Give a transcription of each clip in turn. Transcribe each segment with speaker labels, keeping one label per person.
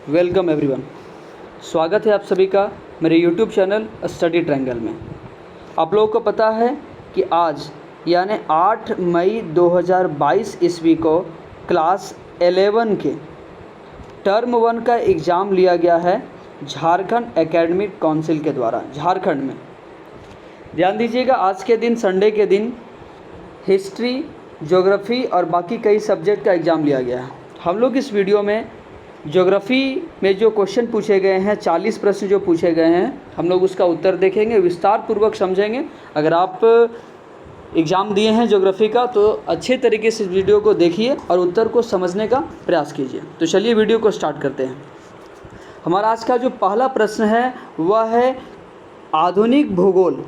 Speaker 1: Welcome everyone. स्वागत है आप सभी का मेरे यूट्यूब चैनल स्टडी ट्रायंगल में। आप लोगों को पता है कि आज यानी 8 मई 2022 ईस्वी को क्लास 11 के टर्म 1 का एग्ज़ाम लिया गया है झारखंड एकेडमिक काउंसिल के द्वारा झारखंड में। ध्यान दीजिएगा, आज के दिन संडे के दिन हिस्ट्री, ज्योग्राफी और बाकी कई सब्जेक्ट का एग्ज़ाम लिया गया है। हम लोग इस वीडियो में ज्योग्राफी में जो क्वेश्चन पूछे गए हैं, 40 प्रश्न जो पूछे गए हैं, हम लोग उसका उत्तर देखेंगे, विस्तार पूर्वक समझेंगे। अगर आप एग्ज़ाम दिए हैं ज्योग्राफी का तो अच्छे तरीके से इस वीडियो को देखिए और उत्तर को समझने का प्रयास कीजिए। तो चलिए वीडियो को स्टार्ट करते हैं। हमारा आज का जो पहला प्रश्न है वह है आधुनिक भूगोल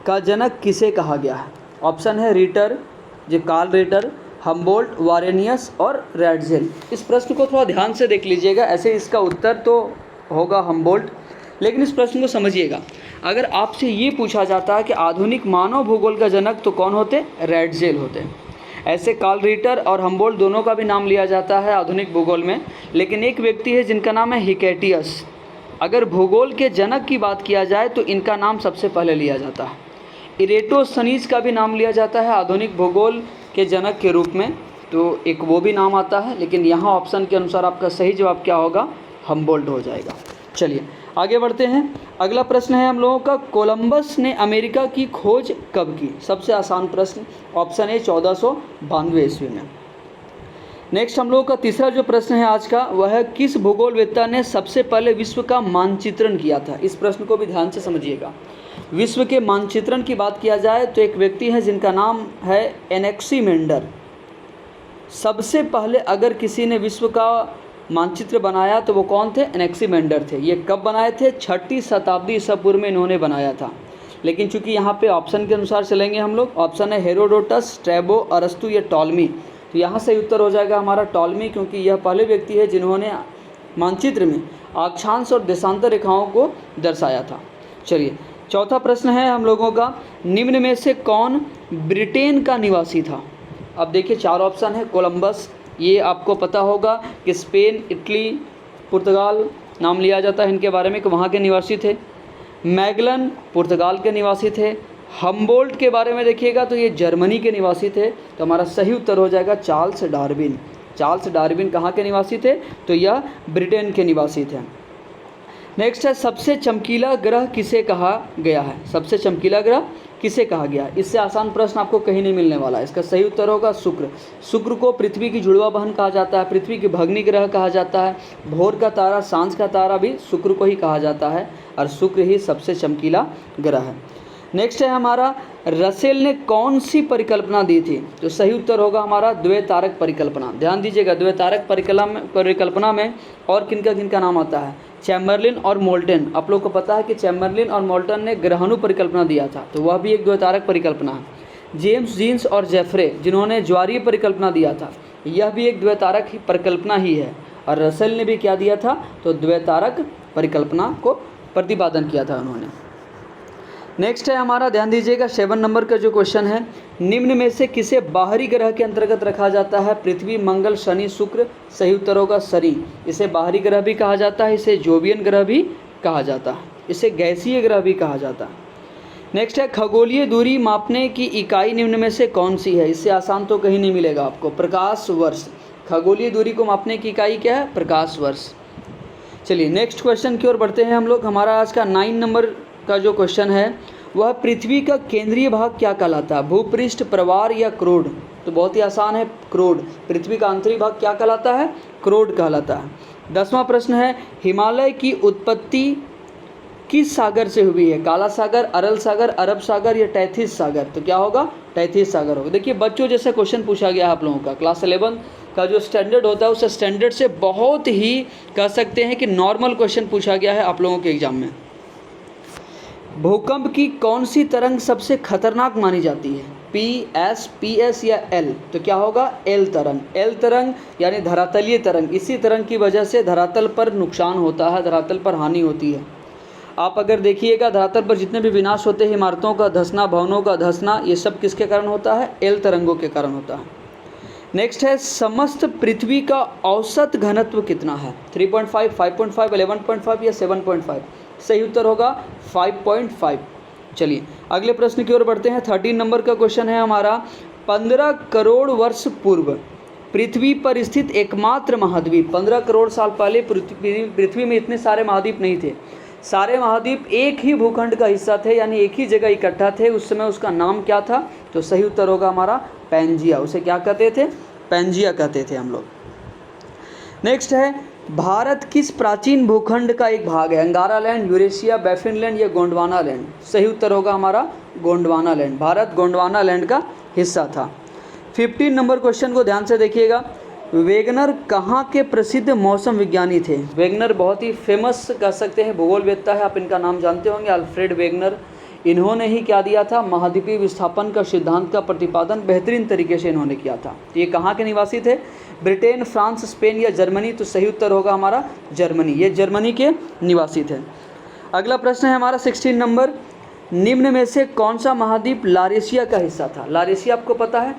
Speaker 1: का जनक किसे कहा गया है। ऑप्शन है रीटर, जो कार्ल रीटर, हम्बोल्ट, वारेनियस और रैडजेल। इस प्रश्न को थोड़ा ध्यान से देख लीजिएगा। ऐसे इसका उत्तर तो होगा हम्बोल्ट, लेकिन इस प्रश्न को समझिएगा। अगर आपसे ये पूछा जाता है कि आधुनिक मानव भूगोल का जनक तो कौन होते, रैडजेल होते। ऐसे कार्ल रीटर और हम्बोल्ट दोनों का भी नाम लिया जाता है आधुनिक भूगोल में, लेकिन एक व्यक्ति है जिनका नाम है हिकेटियस। अगर भूगोल के जनक की बात किया जाए तो इनका नाम सबसे पहले लिया जाता है। इरेटोस्थनीज का भी नाम लिया जाता है आधुनिक भूगोल के जनक के रूप में, तो एक वो भी नाम आता है, लेकिन यहाँ ऑप्शन के अनुसार आपका सही जवाब क्या होगा, हम्बोल्ट हो जाएगा। चलिए आगे बढ़ते हैं। अगला प्रश्न है हम लोगों का, कोलंबस ने अमेरिका की खोज कब की। सबसे आसान प्रश्न, ऑप्शन ए 1492 ईस्वी में। नेक्स्ट हम लोगों का तीसरा जो प्रश्न है आज का, वह है किस भूगोलवेत्ता ने सबसे पहले विश्व का मानचित्रण किया था। इस प्रश्न को भी ध्यान से समझिएगा। विश्व के मानचित्रण की बात किया जाए तो एक व्यक्ति है जिनका नाम है एनेक्सीमेंडर। सबसे पहले अगर किसी ने विश्व का मानचित्र बनाया तो वो कौन थे, एनेक्सीमेंडर थे। ये कब बनाए थे, 6ठी शताब्दी ईसा पूर्व में इन्होंने बनाया था। लेकिन चूंकि यहाँ पे ऑप्शन के अनुसार चलेंगे हम लोग, ऑप्शन है हेरोडोटस, स्ट्रैबो, अरस्तु या टॉलमी। तो यहाँ से उत्तर हो जाएगा हमारा टॉलमी, क्योंकि यह पहले व्यक्ति है जिन्होंने मानचित्र में अक्षांश और देशांतर रेखाओं को दर्शाया था। चलिए चौथा प्रश्न है हम लोगों का, निम्न में से कौन ब्रिटेन का निवासी था। अब देखिए 4 ऑप्शन है। कोलंबस, ये आपको पता होगा कि स्पेन, इटली, पुर्तगाल नाम लिया जाता है इनके बारे में कि वहाँ के निवासी थे। मैगलन पुर्तगाल के निवासी थे। हम्बोल्ट के बारे में देखिएगा तो ये जर्मनी के निवासी थे। तो हमारा सही उत्तर हो जाएगा चार्ल्स डार्विन। चार्ल्स डार्विन कहाँ के निवासी थे, तो यह ब्रिटेन के निवासी थे। नेक्स्ट है, सबसे चमकीला ग्रह किसे कहा गया है। सबसे चमकीला ग्रह किसे कहा गया है। इससे आसान प्रश्न आपको कहीं नहीं मिलने वाला है। इसका सही उत्तर होगा शुक्र। शुक्र को पृथ्वी की जुड़वा बहन कहा जाता है, पृथ्वी की भग्नी ग्रह कहा जाता है। भोर का तारा, सांझ का तारा भी शुक्र को ही कहा जाता है और शुक्र ही सबसे चमकीला ग्रह है। नेक्स्ट है हमारा, रसेल ने कौन सी परिकल्पना दी थी। तो सही उत्तर होगा हमारा द्वैतारक परिकल्पना। ध्यान दीजिएगा, द्वैतारक परिकल्पना में और किनका किनका नाम आता है, चैम्बरलिन और मोल्टन। आप लोग को पता है कि चैम्बरलिन और मोल्टन ने ग्रहाणु परिकल्पना दिया था, तो वह भी एक द्वैतारक परिकल्पना है। जेम्स जीन्स और जेफरे जिन्होंने ज्वारीय परिकल्पना दिया था, यह भी एक द्वैतारक परिकल्पना ही है। और रसेल ने भी क्या दिया था, तो द्वैतारक परिकल्पना को प्रतिपादन किया था उन्होंने। नेक्स्ट है हमारा, ध्यान दीजिएगा 7 नंबर का जो क्वेश्चन है, निम्न में से किसे बाहरी ग्रह के अंतर्गत रखा जाता है। पृथ्वी, मंगल, शनि, शुक्र। सही उत्तर होगा शनि। इसे बाहरी ग्रह भी कहा जाता है, इसे जोवियन ग्रह भी कहा जाता है, इसे गैसीय ग्रह भी कहा जाता है। नेक्स्ट है, खगोलीय दूरी मापने की इकाई निम्न में से कौन सी है। इससे आसान तो कहीं नहीं मिलेगा आपको, प्रकाश वर्ष। खगोलीय दूरी को मापने की इकाई क्या है, प्रकाश वर्ष। चलिए नेक्स्ट क्वेश्चन की ओर बढ़ते हैं हम लोग। हमारा आज का 9 नंबर का जो क्वेश्चन है वह, पृथ्वी का केंद्रीय भाग क्या कहलाता है। भूपृष्ठ, प्रवार या क्रोड। तो बहुत ही आसान है, क्रोड। पृथ्वी का आंतरिक भाग क्या कहलाता है, क्रोड कहलाता है। 10वां प्रश्न है, हिमालय की उत्पत्ति किस सागर से हुई है। काला सागर, अरल सागर, अरब सागर या टैथिस सागर। तो क्या होगा, टैथिस सागर होगा। देखिए बच्चों, जैसा क्वेश्चन पूछा गया है आप लोगों का, क्लास 11 का जो स्टैंडर्ड होता है उस स्टैंडर्ड से बहुत ही कह सकते हैं कि नॉर्मल क्वेश्चन पूछा गया है आप लोगों के एग्जाम में। भूकंप की कौन सी तरंग सबसे खतरनाक मानी जाती है, PS या L। तो क्या होगा, L तरंग। L तरंग यानी धरातलीय तरंग। इसी तरंग की वजह से धरातल पर नुकसान होता है, धरातल पर हानि होती है। आप अगर देखिएगा धरातल पर जितने भी विनाश होते हैं, इमारतों का धंसना, भवनों का धंसना, ये सब किसके कारण होता है, L तरंगों के कारण होता है। नेक्स्ट है समस्त पृथ्वी का औसत घनत्व कितना है? 3.5, 5.5, 11.5 या 7.5? सही उत्तर होगा 5.5। चलिए अगले प्रश्न की ओर बढ़ते हैं। 13 नंबर का क्वेश्चन है हमारा, 15 करोड़ वर्ष पूर्व पृथ्वी पर स्थित एकमात्र महाद्वीप। 15 करोड़ साल पहले पृथ्वी में इतने सारे महाद्वीप नहीं थे। सारे महाद्वीप एक ही भूखंड का हिस्सा थे, यानी एक ही जगह इकट्ठा थे। उस समय उसका नाम क्या था? तो सही उत्तर होगा हमारा पैंजिया। उसे क्या कहते थे? पैंजिया कहते थे हम लोग। नेक्स्ट है, भारत किस प्राचीन भूखंड का एक भाग है? अंगारा लैंड, यूरेशिया, बैफिन लैंड या गोंडवाना लैंड? सही उत्तर होगा हमारा गोंडवाना लैंड। भारत गोंडवाना लैंड का हिस्सा था। 15 नंबर क्वेश्चन को ध्यान से देखिएगा। वेगनर कहाँ के प्रसिद्ध मौसम विज्ञानी थे? वेगनर बहुत ही फेमस कह सकते हैं भूगोलवेत्ता है, आप इनका नाम जानते होंगे, अल्फ्रेड वेगनर। इन्होंने ही क्या दिया था? महाद्वीपीय विस्थापन का सिद्धांत का प्रतिपादन बेहतरीन तरीके से इन्होंने किया था। ये कहाँ के निवासी थे? ब्रिटेन, फ्रांस, स्पेन या जर्मनी? तो सही उत्तर होगा हमारा जर्मनी। ये जर्मनी के निवासी थे। अगला प्रश्न है हमारा 16 नंबर, निम्न में से कौन सा महाद्वीप लारेशिया का हिस्सा था? लारेशिया आपको पता है,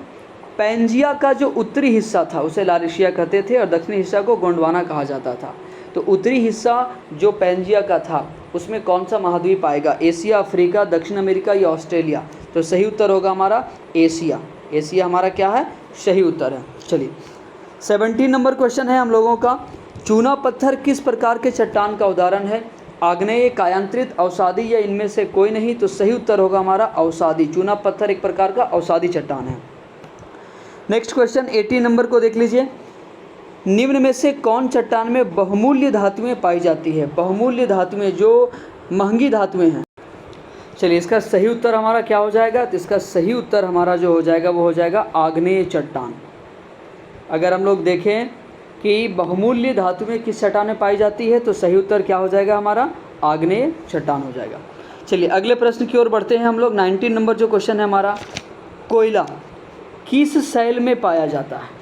Speaker 1: पैंजिया का जो उत्तरी हिस्सा था उसे लारेशिया कहते थे और दक्षिणी हिस्सा को गोंडवाना कहा जाता था। तो उत्तरी हिस्सा जो पैंजिया का था उसमें कौन सा महाद्वीप आएगा? एशिया, अफ्रीका, दक्षिण अमेरिका या ऑस्ट्रेलिया? तो सही उत्तर होगा हमारा एशिया। एशिया हमारा क्या है? सही उत्तर है। चलिए 17 नंबर क्वेश्चन है हम लोगों का, चूना पत्थर किस प्रकार के चट्टान का उदाहरण है? आग्नेय, कायांतरित, अवसादी या इनमें से कोई नहीं? तो सही उत्तर होगा हमारा अवसादी। चूना पत्थर एक प्रकार का अवसादी चट्टान है। नेक्स्ट क्वेश्चन 18 नंबर को देख लीजिए, निम्न में से कौन चट्टान में बहुमूल्य धातुएं पाई जाती है? बहुमूल्य धातुएं जो महंगी धातुएं हैं। चलिए इसका सही उत्तर हमारा क्या हो जाएगा? तो इसका सही उत्तर हमारा जो हो जाएगा वो हो जाएगा आग्नेय चट्टान। अगर हम लोग देखें कि बहुमूल्य धातुएं किस चट्टान में पाई जाती है तो सही उत्तर क्या हो जाएगा हमारा? आग्नेय चट्टान हो जाएगा। चलिए अगले प्रश्न की ओर बढ़ते हैं हम लोग। 19 नंबर जो क्वेश्चन है हमारा, कोयला किस शैल में पाया जाता है?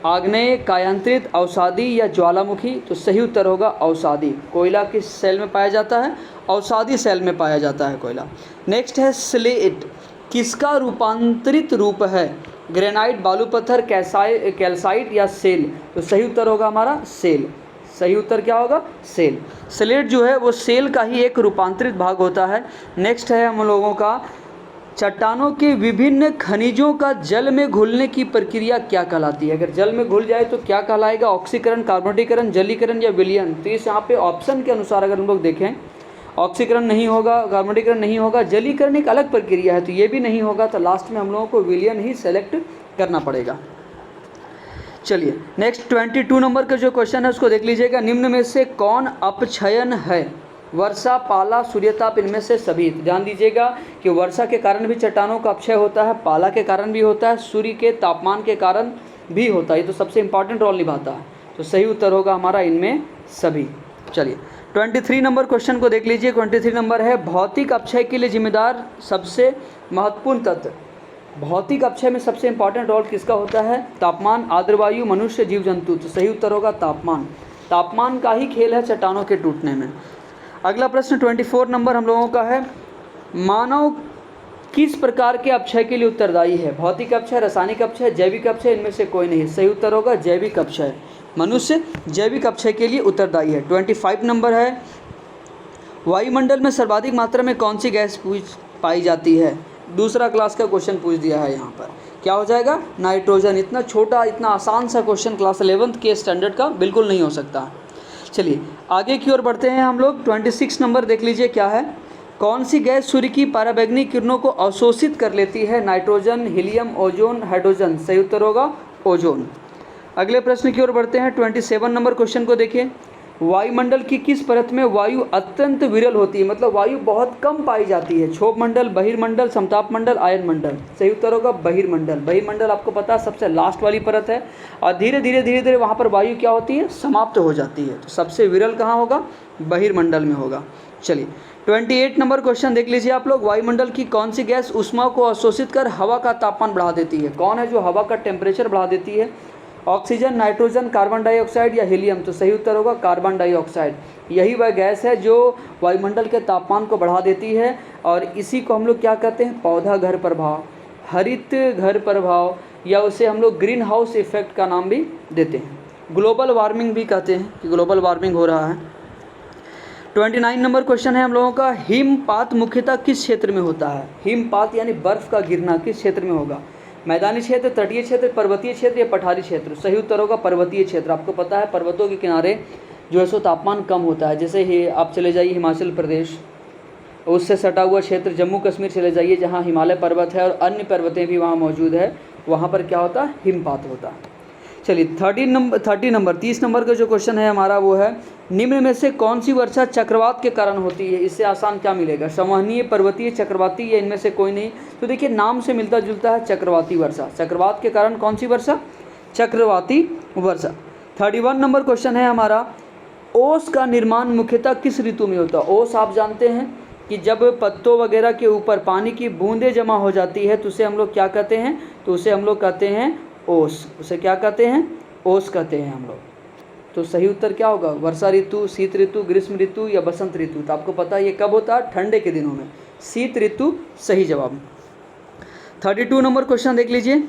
Speaker 1: आग्नेय, कायांतरित, अवसादी या ज्वालामुखी? तो सही उत्तर होगा अवसादी। कोयला किस शैल में पाया जाता है? अवसादी शैल में पाया जाता है कोयला। नेक्स्ट है स्लेट किसका रूपांतरित रूप है? ग्रेनाइट, बालू पत्थर, कैल्साइट या सेल? तो सही उत्तर होगा हमारा सेल। सही उत्तर क्या होगा? सेल। स्लेट जो है वो सेल का ही एक रूपांतरित भाग होता है। नेक्स्ट है हम लोगों का, चट्टानों के विभिन्न खनिजों का जल में घुलने की प्रक्रिया क्या कहलाती है? अगर जल में घुल जाए तो क्या कहलाएगा? ऑक्सीकरण, कार्बोनेटीकरण, जलीकरण या विलयन? तो इस यहाँ पे ऑप्शन के अनुसार अगर हम लोग देखें, ऑक्सीकरण नहीं होगा, कार्बोनेटीकरण नहीं होगा, जलीकरण एक अलग प्रक्रिया है तो ये भी नहीं होगा, तो लास्ट में हम लोगों को विलयन ही सेलेक्ट करना पड़ेगा। चलिए नेक्स्ट 22 नंबर का जो क्वेश्चन है उसको देख लीजिएगा, निम्न में से कौन अपक्षयन है? वर्षा, पाला, सूर्यताप, इनमें से सभी? ध्यान दीजिएगा कि वर्षा के कारण भी चट्टानों का अपक्षय होता है, पाला के कारण भी होता है, सूर्य के तापमान के कारण भी होता है। ये तो सबसे इंपॉर्टेंट रोल निभाता है। तो सही उत्तर होगा हमारा इनमें सभी। चलिए 23 नंबर क्वेश्चन को देख लीजिए। 23 नंबर है, भौतिक अपक्षय के लिए जिम्मेदार सबसे महत्वपूर्ण तत्व। भौतिक अपक्षय में सबसे इंपॉर्टेंट रोल किसका होता है? तापमान, आर्द्र वायु, मनुष्य, जीव जंतु? तो सही उत्तर होगा तापमान। तापमान का ही खेल है चट्टानों के टूटने में। अगला प्रश्न 24 नंबर हम लोगों का है, मानव किस प्रकार के अपक्षय के लिए उत्तरदायी है? भौतिक अपक्षय, रासायनिक अपक्षय, जैविक अपक्षय? इनमें से कोई नहीं। सही उत्तर होगा जैविक अपक्षय। मनुष्य जैविक अपक्षय के लिए उत्तरदायी है। 25 नंबर है, वायुमंडल में सर्वाधिक मात्रा में कौन सी गैस पाई जाती है? दूसरा क्लास का क्वेश्चन पूछ दिया है यहाँ पर। क्या हो जाएगा? नाइट्रोजन। इतना छोटा, इतना आसान सा क्वेश्चन क्लास 11th के स्टैंडर्ड का बिल्कुल नहीं हो सकता। चलिए आगे की ओर बढ़ते हैं हम लोग। 26 नंबर देख लीजिए क्या है, कौन सी गैस सूर्य की पराबैंगनी किरणों को अवशोषित कर लेती है? Nitrogen, helium, ozone, hydrogen? सही उत्तर होगा ओजोन। अगले प्रश्न की ओर बढ़ते हैं। 27 नंबर क्वेश्चन को देखिए, वायुमंडल की किस परत में वायु अत्यंत विरल होती है? मतलब वायु बहुत कम पाई जाती है। क्षोभ मंडल, बहिर्मंडल, समताप मंडल, आयन मंडल? सही उत्तर होगा बहिर्मंडल। बहिर्मंडल आपको पता है सबसे लास्ट वाली परत है और धीरे धीरे वहाँ पर वायु क्या होती है? समाप्त हो जाती है। तो सबसे विरल कहाँ होगा? बहिर्मंडल में होगा। चलिए 28 नंबर क्वेश्चन देख लीजिए आप लोग, वायुमंडल की कौन सी गैस ऊष्मा को अवशोषित कर हवा का तापमान बढ़ा देती है? कौन है जो हवा का टेम्परेचर बढ़ा देती है? ऑक्सीजन, नाइट्रोजन, कार्बन डाइऑक्साइड या हीलियम? तो सही उत्तर होगा कार्बन डाइऑक्साइड। यही वह गैस है जो वायुमंडल के तापमान को बढ़ा देती है और इसी को हम लोग क्या कहते हैं? पौधा घर प्रभाव, हरित घर प्रभाव या उसे हम लोग ग्रीन हाउस इफेक्ट का नाम भी देते हैं। ग्लोबल वार्मिंग भी कहते हैं कि ग्लोबल वार्मिंग हो रहा है। 29 नंबर क्वेश्चन है हम लोगों का, हिमपात मुख्यतः किस क्षेत्र में होता है? हिमपात यानी बर्फ़ का गिरना किस क्षेत्र में होगा? मैदानी क्षेत्र, तटीय क्षेत्र, पर्वतीय क्षेत्र या पठारी क्षेत्र? सही उत्तर होगा पर्वतीय क्षेत्र। आपको पता है पर्वतों के किनारे जो है सो तापमान कम होता है। जैसे ही आप चले जाइए हिमाचल प्रदेश, उससे सटा हुआ क्षेत्र जम्मू कश्मीर चले जाइए जहाँ हिमालय पर्वत है और अन्य पर्वतें भी वहाँ मौजूद है, वहाँ पर क्या होता है? हिमपात होता है। चलिए 30 नंबर का जो क्वेश्चन है हमारा वो है, निम्न में से कौन सी वर्षा चक्रवात के कारण होती है? इससे आसान क्या मिलेगा? संवहनीय, पर्वतीय, चक्रवाती या इनमें से कोई नहीं? तो देखिए नाम से मिलता जुलता है चक्रवाती वर्षा। चक्रवात के कारण कौन सी वर्षा? चक्रवाती वर्षा। 31 नंबर क्वेश्चन है हमारा, ओस का निर्माण मुख्यतः किस ऋतु में होता है? ओस आप जानते हैं कि जब पत्तों वगैरह के ऊपर पानी की बूंदें जमा हो जाती है तो उसे हम लोग क्या कहते हैं? तो उसे हम लोग कहते हैं ओस। उसे क्या कहते हैं? ओस कहते हैं हम लोग। तो सही उत्तर क्या होगा? वर्षा ऋतु, शीत ऋतु, ग्रीष्म ऋतु या बसंत ऋतु? तो आपको पता है ये कब होता है? ठंडे के दिनों में। शीत ऋतु सही जवाब। 32 नंबर क्वेश्चन देख लीजिए,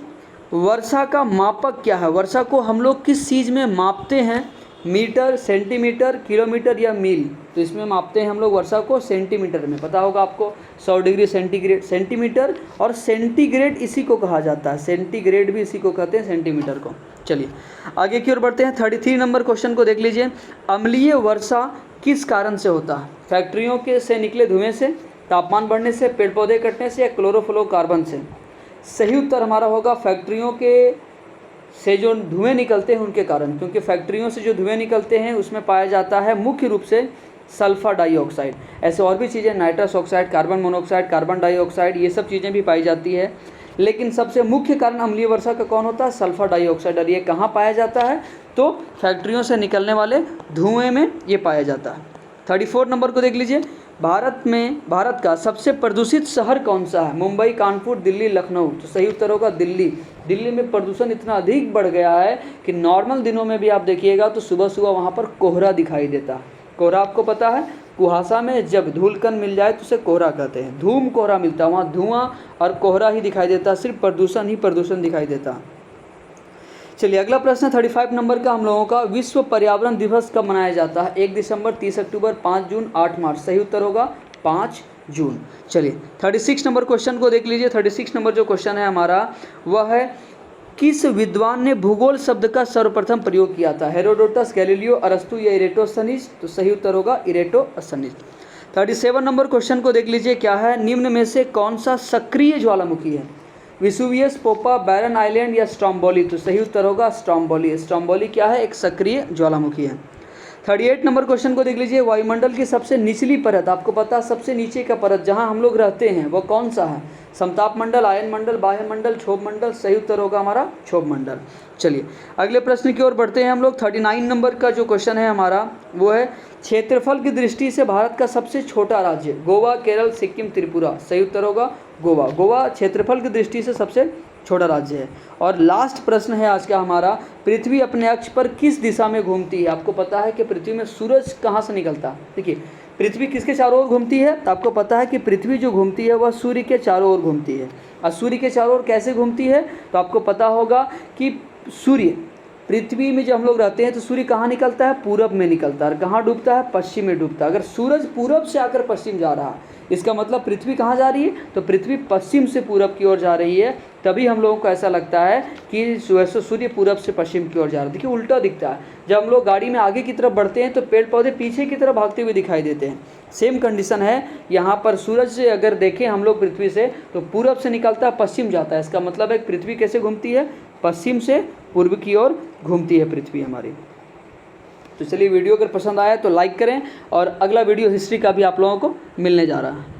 Speaker 1: वर्षा का मापक क्या है? वर्षा को हम लोग किस चीज़ में मापते हैं? मीटर, सेंटीमीटर, किलोमीटर या मील? तो इसमें मापते हैं हम लोग वर्षा को सेंटीमीटर में। पता होगा आपको 100 डिग्री सेंटीग्रेड, सेंटीमीटर और सेंटीग्रेड इसी को कहा जाता है। सेंटीग्रेड भी इसी को कहते हैं, सेंटीमीटर को। चलिए आगे की ओर बढ़ते हैं। 33 नंबर क्वेश्चन को देख लीजिए, अम्लीय वर्षा किस कारण से होता है? फैक्ट्रियों के से निकले धुएँ से, तापमान बढ़ने से, पेड़ पौधे कटने से या क्लोरोफ्लोरोकार्बन से? सही उत्तर हमारा होगा फैक्ट्रियों के से जो धुएं निकलते हैं उनके कारण, क्योंकि फैक्ट्रियों से जो धुएं निकलते हैं उसमें पाया जाता है मुख्य रूप से सल्फर डाइऑक्साइड। ऐसे और भी चीज़ें, nitrous oxide, carbon monoxide, carbon dioxide, ये सब चीज़ें भी पाई जाती है, लेकिन सबसे मुख्य कारण अम्लीय वर्षा का कौन होता है? Sulphur dioxide. और ये कहाँ पाया जाता है? तो फैक्ट्रियों से निकलने वाले धुएँ में ये पाया जाता है। 34 नंबर को देख लीजिए, भारत का सबसे प्रदूषित शहर कौन सा है? मुंबई, कानपुर, दिल्ली, लखनऊ? तो सही उत्तर होगा दिल्ली। दिल्ली में प्रदूषण इतना अधिक बढ़ गया है कि नॉर्मल दिनों में भी आप देखिएगा तो सुबह सुबह वहाँ पर कोहरा दिखाई देता है। कोहरा आपको पता है, कुहासा में जब धूलकण मिल जाए तो उसे कोहरा कहते हैं। धूम कोहरा मिलता है, वहाँ धुआं और कोहरा ही दिखाई देता है, सिर्फ प्रदूषण ही प्रदूषण दिखाई देता है। चलिए अगला प्रश्न 35 नंबर का हम लोगों का, विश्व पर्यावरण दिवस कब मनाया जाता है? 1 दिसंबर, 30 अक्टूबर, 5 जून, 8 मार्च? सही उत्तर होगा 5 जून। चलिए 36 नंबर क्वेश्चन को देख लीजिए। 36 नंबर जो क्वेश्चन है हमारा वह है, किस विद्वान ने भूगोल शब्द का सर्वप्रथम प्रयोग किया था? हेरोडोटस, गैलीलियो, अरस्तु या इरेटोस्थनीज? तो सही उत्तर होगा इरेटोस्थनीज। 37 नंबर क्वेश्चन को देख लीजिए, क्या है, निम्न में से कौन सा सक्रिय ज्वालामुखी है? विसुवियस, पोपा, बैरन आइलैंड या स्ट्रोम्बोली? तो सही उत्तर होगा स्ट्रोम्बोली। स्ट्रोम्बोली क्या है? एक सक्रिय ज्वालामुखी है। 38 नंबर क्वेश्चन को देख लीजिए, वायुमंडल की सबसे निचली परत, आपको पता है सबसे नीचे का परत जहां हम लोग रहते हैं वो कौन सा है? समताप मंडल, आयन मंडल, बाह्य मंडल, क्षोभ मंडल? सही उत्तर होगा हमारा क्षोभ मंडल। चलिए अगले प्रश्न की ओर बढ़ते हैं हम लोग। 39 नंबर का जो क्वेश्चन है हमारा वो है, क्षेत्रफल की दृष्टि से भारत का सबसे छोटा राज्य? गोवा, केरल, सिक्किम, त्रिपुरा? सही उत्तर होगा गोवा। गोवा क्षेत्रफल की दृष्टि से सबसे छोटा राज्य है। और लास्ट प्रश्न है आज का हमारा, पृथ्वी अपने अक्ष पर किस दिशा में घूमती है? आपको पता है कि पृथ्वी में सूरज कहाँ से निकलता है? देखिए पृथ्वी किसके चारों ओर घूमती है? तो आपको पता है कि पृथ्वी जो घूमती है वह सूर्य के चारों ओर घूमती है। और सूर्य के चारों ओर कैसे घूमती है? तो आपको पता होगा कि सूर्य, पृथ्वी में जब हम लोग रहते हैं तो सूर्य कहाँ निकलता है? पूरब में निकलता है। और कहाँ डूबता है? पश्चिम में डूबता है। अगर सूरज पूरब से आकर पश्चिम जा रहा है, इसका मतलब पृथ्वी कहाँ जा रही है? तो पृथ्वी पश्चिम से पूरब की ओर जा रही है। तभी हम लोगों को ऐसा लगता है कि सूर्य पूरब से पश्चिम की ओर जा रहा है। देखिए उल्टा दिखता है, जब हम लोग गाड़ी में आगे की तरफ बढ़ते हैं तो पेड़ पौधे पीछे की तरफ भागते हुए दिखाई देते हैं। सेम कंडीशन है यहाँ पर, सूरज से अगर देखें हम लोग पृथ्वी से तो पूरब से निकलता है, पश्चिम जाता है। इसका मतलब है पृथ्वी कैसे घूमती है? पश्चिम से पूर्व की ओर घूमती है पृथ्वी हमारी। तो चलिए वीडियो अगर पसंद आया तो लाइक करें, और अगला वीडियो हिस्ट्री का भी आप लोगों को मिलने जा रहा है।